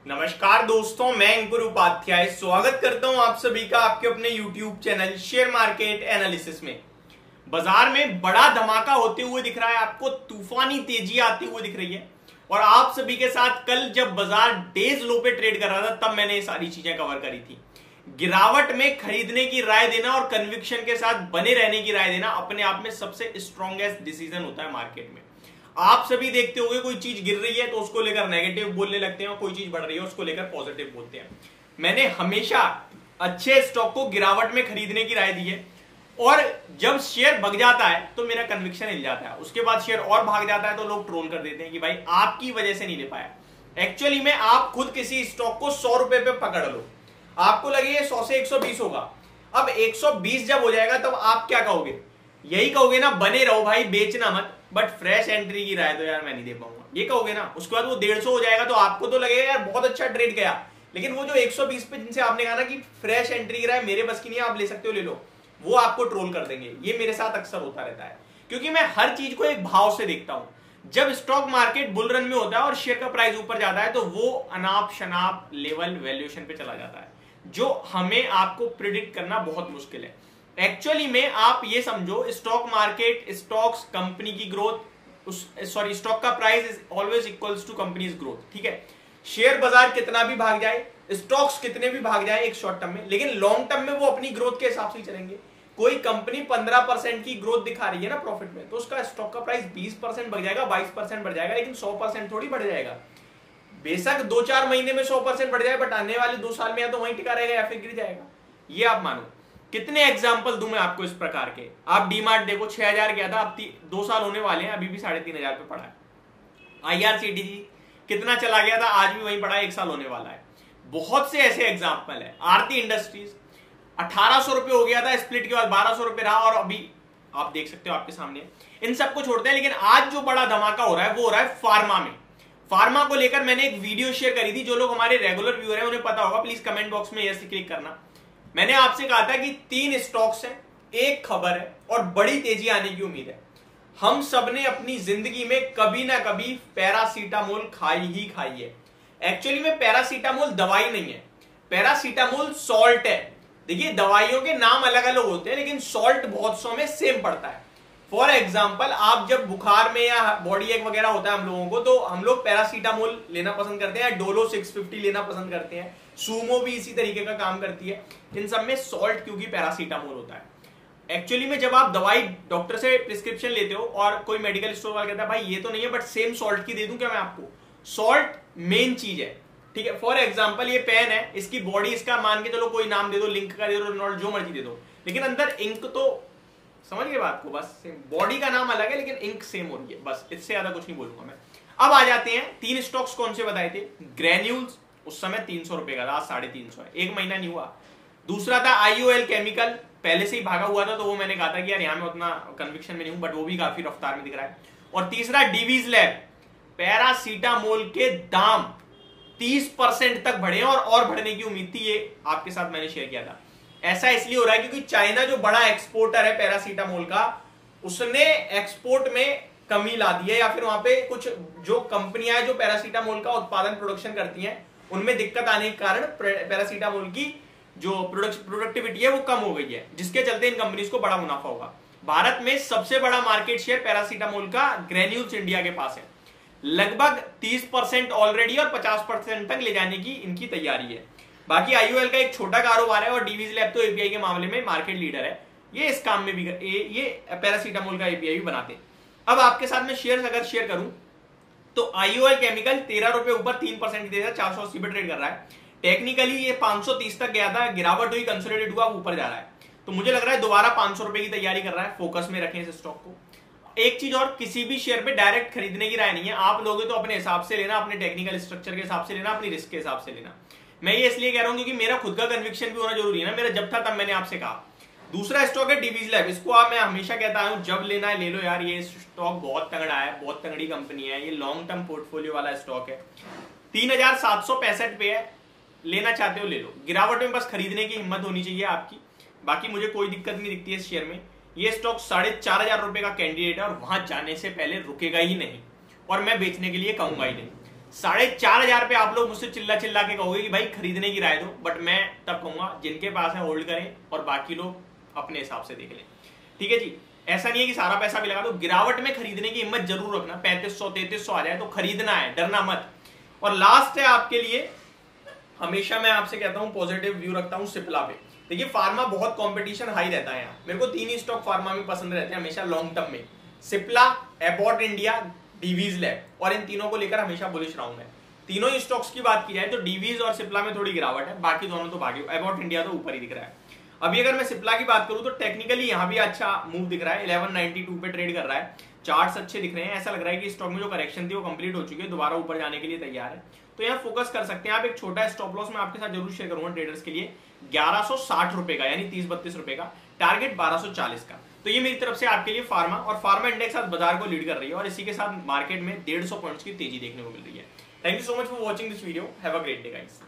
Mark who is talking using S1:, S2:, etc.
S1: नमस्कार दोस्तों, मैं अंकुर उपाध्याय स्वागत करता हूं आप सभी का आपके अपने YouTube channel share market analysis में। बाजार में बड़ा धमाका होते हुए दिख रहा है, आपको तूफानी तेजी आती हुई दिख रही है। और आप सभी के साथ कल जब बाजार डेज लो पे ट्रेड कर रहा था तब मैंने ये सारी चीजें कवर करी थी। गिरावट में खरीदने की राय देना और कन्विक्शन के साथ बने रहने की राय देना अपने आप में सबसे स्ट्रॉन्गेस्ट डिसीजन होता है मार्केट में। आप सभी देखते होंगे कोई चीज गिर रही है तो उसको लेकर नेगेटिव बोलने लगते हैं और कोई चीज बढ़ रही है उसको लेकर पॉजिटिव बोलते हैं। मैंने हमेशा अच्छे स्टॉक को गिरावट में खरीदने की राय दी है और जब शेयर भाग जाता है तो मेरा कन्विक्शन हिल जाता है, उसके बाद शेयर और भाग जाता है तो लोग ट्रोल कर देते हैं कि भाई आपकी वजह से नहीं ले पाया। एक्चुअली में आप खुद किसी स्टॉक को 100 रुपए पे पकड़ लो, आपको लगे 100 से 120 होगा, अब 120 जब हो जाएगा तब आप क्या कहोगे? यही कहोगे ना, बने रहो भाई, बेचना मत, बट फ्रेश एंट्री की राय तो यार मैं नहीं दे पाऊंगा, ये कहोगे ना। उसके बाद वो 150 हो जाएगा तो आपको तो लगेगा यार बहुत अच्छा ट्रेड गया, लेकिन वो जो 120 पे जिनसे आपने कहा ना कि फ्रेश एंट्री की राय मेरे बस की नहीं है, आप ले सकते हो ले लो, वो आपको ट्रोल कर देंगे। ये मेरे साथ अक्सर होता रहता है क्योंकि मैं हर चीज को एक भाव से देखता हूं। जब स्टॉक मार्केट बुल रन में होता है और शेयर का प्राइस ऊपर जाता है तो वो अनाप शनाप लेवल वैल्यूएशन पे चला जाता है, जो हमें आपको प्रिडिक्ट करना बहुत मुश्किल है। एक्चुअली में आप ये समझो, स्टॉक मार्केट, स्टॉक्स, कंपनी की ग्रोथ, स्टॉक का price is always equals to companies growth. ठीक है, शेयर बाजार कितना भी भाग जाए, स्टॉक्स कितने भी भाग जाए एक शॉर्ट टर्म में, लेकिन लॉन्ग टर्म में वो अपनी ग्रोथ के हिसाब से ही चलेंगे। कोई कंपनी 15% की ग्रोथ दिखा रही है ना प्रॉफिट में, तो उसका स्टॉक का प्राइस 20% बढ़ जाएगा, 22% बढ़ जाएगा, लेकिन 100% थोड़ी बढ़ जाएगा। बेशक 2-4 महीने में 100% बढ़ जाए, बट आने वाले 2 साल में या तो वहीं टिका रहेगा या फिर गिर जाएगा। ये आप मानो। कितने एग्जाम्पल दूं मैं आपको इस प्रकार के। आप डीमार्ट देखो, 6000 गया था, अब 2 साल होने वाले हैं, अभी भी 3500 पे पड़ा है। IRCTC कितना चला गया था, आज भी वहीं पड़ा है, 1 साल होने वाला है। बहुत से ऐसे एग्जाम्पल है। आरती इंडस्ट्रीज 1800 रुपए हो गया था, स्प्लिट के बाद 1200 रुपए रहा और अभी आप देख सकते हो आपके सामने। इन सबको छोड़ते हैं, लेकिन आज जो बड़ा धमाका हो रहा है वो हो रहा है फार्मा में। फार्मा को लेकर मैंने एक वीडियो शेयर करी थी, जो लोग हमारे रेगुलर व्यूअर हैं उन्हें पता होगा, प्लीज कमेंट बॉक्स में यस क्लिक करना। मैंने आपसे कहा था कि 3 स्टॉक्स हैं, एक खबर है और बड़ी तेजी आने की उम्मीद है। हम सबने अपनी जिंदगी में कभी ना कभी पैरासीटामोल खाई ही खाई है। एक्चुअली में पैरासीटामोल दवाई नहीं है, पैरासीटामोल सॉल्ट है। देखिए, दवाइयों के नाम अलग अलग होते हैं लेकिन सॉल्ट बहुत सौ में सेम पड़ता है। फॉर एग्जाम्पल, आप जब बुखार में या बॉडी एक वगैरह होता है हम लोगों को, तो हम लोग पैरासीटामोल लेना पसंद करते हैं, डोलो 650 लेना पसंद करते हैं, सूमो भी इसी तरीके का काम करती है। इन सब में सॉल्ट क्योंकि पैरासीटामोल होता है। एक्चुअली में जब आप दवाई डॉक्टर से प्रिस्क्रिप्शन लेते हो और कोई मेडिकल स्टोर वाला कहता है भाई ये तो नहीं है बट सेम सॉल्ट की दे दूं क्या मैं आपको, सॉल्ट मेन चीज है। ठीक है, फॉर एग्जाम्पल ये पेन है, इसकी बॉडी, इसका मान के चलो कोई नाम दे दो, लिंक का दे दो, जो मर्जी दे दो, लेकिन अंदर इंक तो, समझ गए बात को, बस बॉडी का नाम अलग है लेकिन इंक सेम हो रही है, बस इससे ज्यादा कुछ नहीं बोलूंगा मैं। अब आ जाते हैं 3 स्टॉक्स कौन से बताए थे। ग्रेन्यूल्स उस समय 300 रुपए का था, आज 350 है, 1 महीना नहीं हुआ। दूसरा था IOL केमिकल, पहले से ही भागा हुआ था तो वो मैंने कहा था कि यार यहां में उतना कन्विक्शन में नहीं हूं, बट वो भी काफी रफ्तार में दिख रहा है। और तीसरा डीवीज लैब, पैरासीटामोल के दाम 30% तक बढ़े और बढ़ने की उम्मीद थी, ये आपके साथ मैंने शेयर किया था। ऐसा इसलिए हो रहा है क्योंकि चाइना जो बड़ा एक्सपोर्टर है पैरासीटामोल का, उसने एक्सपोर्ट में कमी ला दी है, या फिर वहां पे कुछ जो कंपनियां हैं जो पैरासीटामोल का उत्पादन प्रोडक्शन करती हैं उनमें दिक्कत आने के कारण पैरासीटामोल की जो प्रोडक्टिविटी है वो कम हो गई है, जिसके चलते इन कंपनीज को बड़ा मुनाफा होगा। भारत में सबसे बड़ा मार्केट शेयर पैरासीटामोल का ग्रेन्यूल्स इंडिया के पास है, लगभग 30% ऑलरेडी और 50% तक ले जाने की इनकी तैयारी है। बाकी IOL का एक छोटा कारोबार है और डीवीज लैब तो API के मामले में मार्केट लीडर है, ये इस काम में भी ये पैरासीटामोल का API भी बनाते हैं। अब आपके साथ में शेयर अगर शेयर करूं तो IOL केमिकल 13 रुपए ऊपर 3% की तेजी से 480 पे ट्रेड कर रहा है। टेक्निकली ये 530 तक गया था, गिरावट हुई, कंसोलिडेट हुआ, ऊपर जा रहा है, तो मुझे लग रहा है दोबारा 500 रुपए की तैयारी कर रहा है। फोकस में रखें इस स्टॉक को। एक चीज और, किसी भी शेयर पे डायरेक्ट खरीदने की राय नहीं है, आप लोगे तो अपने हिसाब से लेना, अपने टेक्निकल स्ट्रक्चर के हिसाब से लेना, अपनी रिस्क के हिसाब से लेना। मैं ये इसलिए कह रहा हूं क्योंकि मेरा खुद का कन्विक्शन भी होना जरूरी है ना, मेरा जब था तब मैंने आपसे कहा। दूसरा स्टॉक है डीवीज लैब, इसको आप, मैं हमेशा कहता हूं जब लेना है ले लो यार, ये स्टॉक बहुत तगड़ा है, बहुत तगड़ी कंपनी है, ये लॉन्ग टर्म पोर्टफोलियो वाला स्टॉक है। 3765 पे है, लेना चाहते हो ले लो, गिरावट में बस खरीदने की हिम्मत होनी चाहिए आपकी, बाकी मुझे कोई दिक्कत नहीं दिखती है इस शेयर में। ये स्टॉक 4500 रुपए का कैंडिडेट है और वहां जाने से पहले रुकेगा ही नहीं, और मैं बेचने के लिए कहूंगा ही नहीं। 4,500 पे आप लोग मुझसे चिल्ला चिल्ला के कहोगे कि भाई खरीदने की राय दो, बट मैं तब कहूंगा जिनके पास है होल्ड करें और बाकी लोग अपने हिसाब से देख लें। ठीक है जी, ऐसा नहीं है कि सारा पैसा भी लगा दो, गिरावट में खरीदने की हिम्मत जरूर रखना। 3500-3300 आ जाए तो खरीदना है, डरना मत। और लास्ट है आपके लिए, हमेशा मैं आपसे कहता हूं पॉजिटिव व्यू रखता हूं सिप्ला पे। देखिए फार्मा बहुत कंपटीशन हाई रहता है यहाँ, मेरे को 3 ही स्टॉक फार्मा में पसंद रहते हैं हमेशा लॉन्ग टर्म में, Cipla, Abbott India, Divi's lab, और इन तीनों को लेकर हमेशा बुलिश रहा हूं मैं। तीनों ही स्टॉक्स की बात की जाए तो डीवीज और सिप्ला में थोड़ी गिरावट है, बाकी दोनों तो भागे, एबॉट इंडिया तो ऊपर ही दिख रहा है। अभी अगर मैं सिप्ला की बात करूं तो टेक्निकली यहां भी अच्छा मूव दिख रहा है, 1192 पे ट्रेड कर रहा है, चार्ट्स अच्छे दिख रहे हैं, ऐसा लग रहा है कि स्टॉक में जो करेक्शन थी वो कंप्लीट हो चुकी है, दोबारा ऊपर जाने के लिए तैयार है, तो यहाँ फोकस कर सकते हैं आप। एक छोटा स्टॉप लॉस मैं आपके साथ जरूर शेयर करूंगा ट्रेडर्स के लिए, 1160 रुपए का, यानी 30-32 रुपए का, टारगेट 1240 का। तो ये मेरी तरफ से आपके लिए फार्मा, और फार्मा इंडेक्स आज बाजार को लीड कर रही है और इसी के साथ मार्केट में 150 पॉइंट्स की तेजी देखने को मिल रही है। Thank you so much for watching this video, have a great day guys.